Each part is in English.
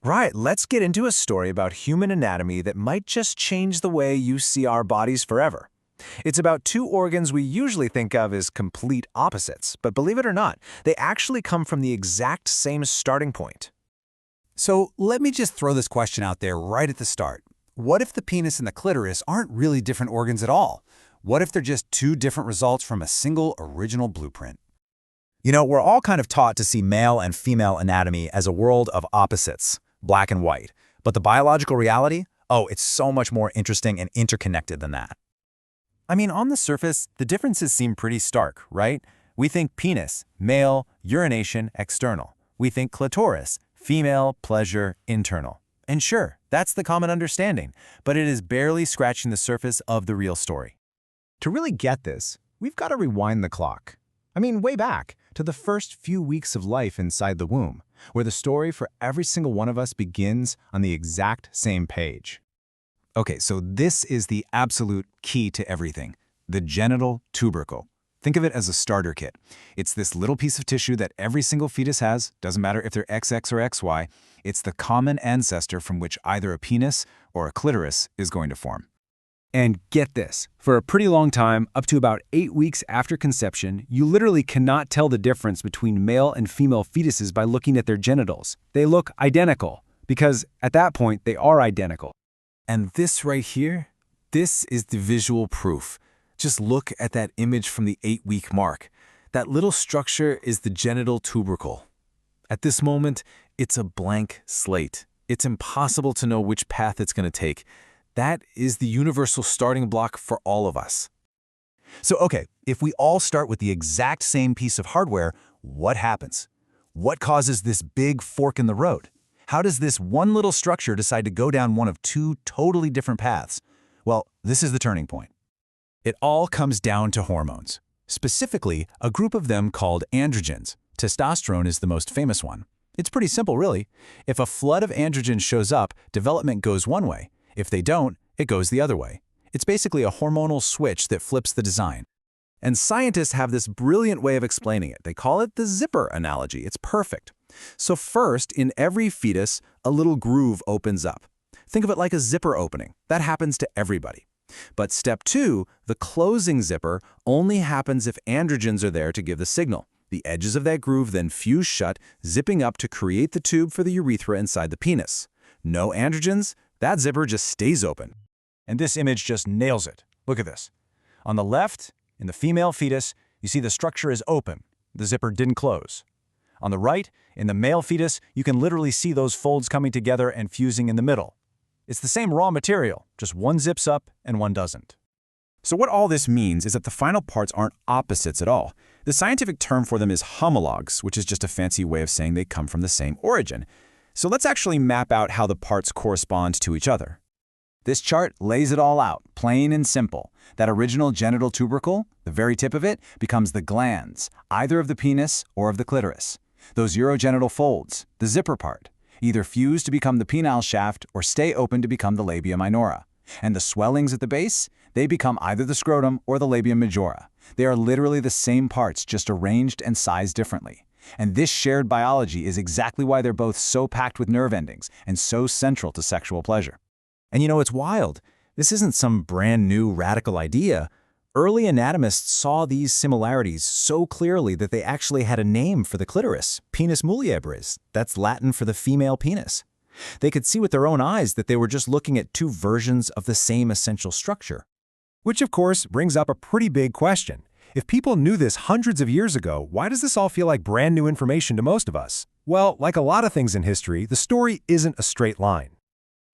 Right, let's get into a story about human anatomy that might just change the way you see our bodies forever. It's about two organs we usually think of as complete opposites, but believe it or not, they actually come from the exact same starting point. So let me just throw this question out there right at the start. What if the penis and the clitoris aren't really different organs at all? What if they're just two different results from a single original blueprint? We're all kind of taught to see male and female anatomy as a world of opposites, black and white. But the biological reality? Oh, it's so much more interesting and interconnected than that. I mean, on the surface, the differences seem pretty stark, right? We think penis, male, urination, external. We think clitoris, female, pleasure, internal. And sure, that's the common understanding, but it is barely scratching the surface of the real story. To really get this, we've got to rewind the clock. I mean, way back to the first few weeks of life inside the womb, where the story for every single one of us begins on the exact same page. Okay, so this is the absolute key to everything, the genital tubercle. Think of it as a starter kit. It's this little piece of tissue that every single fetus has, doesn't matter if they're XX or XY. It's the common ancestor from which either a penis or a clitoris is going to form. And get this, for a pretty long time, up to about 8 weeks after conception, you literally cannot tell the difference between male and female fetuses by looking at their genitals. They look identical, because at that point, they are identical. And this right here, this is the visual proof. Just look at that image from the 8-week mark. That little structure is the genital tubercle. At this moment, it's a blank slate. It's impossible to know which path it's going to take. That is the universal starting block for all of us. So, okay, if we all start with the exact same piece of hardware, what happens? What causes this big fork in the road? How does this one little structure decide to go down one of two totally different paths? Well, this is the turning point. It all comes down to hormones. Specifically, a group of them called androgens. Testosterone is the most famous one. It's pretty simple, really. If a flood of androgens shows up, development goes one way. If they don't, it goes the other way. It's basically a hormonal switch that flips the design. And scientists have this brilliant way of explaining it. They call it the zipper analogy. It's perfect. So first, in every fetus, a little groove opens up. Think of it like a zipper opening. That happens to everybody. But step 2, the closing zipper, only happens if androgens are there to give the signal. The edges of that groove then fuse shut, zipping up to create the tube for the urethra inside the penis. No androgens, that zipper just stays open. And this image just nails it. Look at this. On the left, in the female fetus, you see the structure is open. The zipper didn't close. On the right, in the male fetus, you can literally see those folds coming together and fusing in the middle. It's the same raw material, just one zips up and one doesn't. So what all this means is that the final parts aren't opposites at all. The scientific term for them is homologs, which is just a fancy way of saying they come from the same origin. So let's actually map out how the parts correspond to each other. This chart lays it all out, plain and simple. That original genital tubercle, the very tip of it, becomes the glands, either of the penis or of the clitoris. Those urogenital folds, the zipper part, either fuse to become the penile shaft or stay open to become the labia minora. And the swellings at the base, they become either the scrotum or the labia majora. They are literally the same parts, just arranged and sized differently. And this shared biology is exactly why they're both so packed with nerve endings and so central to sexual pleasure. And it's wild. This isn't some brand new radical idea. Early anatomists saw these similarities so clearly that they actually had a name for the clitoris, penis muliebris. That's Latin for the female penis. They could see with their own eyes that they were just looking at two versions of the same essential structure. Which, of course, brings up a pretty big question. If people knew this hundreds of years ago, why does this all feel like brand new information to most of us? Well, like a lot of things in history, the story isn't a straight line.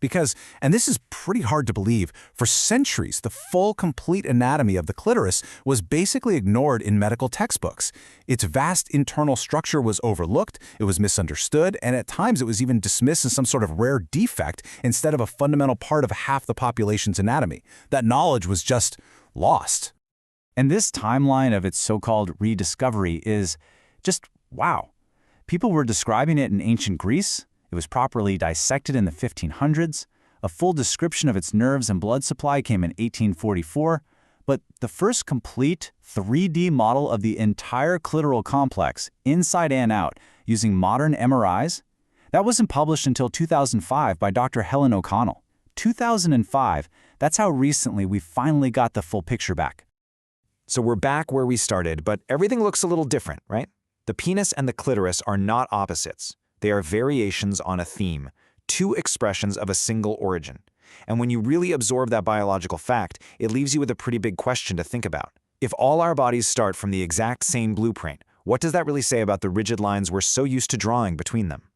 Because, and this is pretty hard to believe, for centuries, the full, complete anatomy of the clitoris was basically ignored in medical textbooks. Its vast internal structure was overlooked, it was misunderstood, and at times it was even dismissed as some sort of rare defect instead of a fundamental part of half the population's anatomy. That knowledge was just lost. And this timeline of its so-called rediscovery is just wow. People were describing it in ancient Greece. It was properly dissected in the 1500s. A full description of its nerves and blood supply came in 1844. But the first complete 3D model of the entire clitoral complex, inside and out, using modern MRIs, That wasn't published until 2005 by Dr. Helen O'Connell. 2005, that's how recently we finally got the full picture back. So we're back where we started, but everything looks a little different, right? The penis and the clitoris are not opposites. They are variations on a theme, two expressions of a single origin. And when you really absorb that biological fact, it leaves you with a pretty big question to think about. If all our bodies start from the exact same blueprint, what does that really say about the rigid lines we're so used to drawing between them?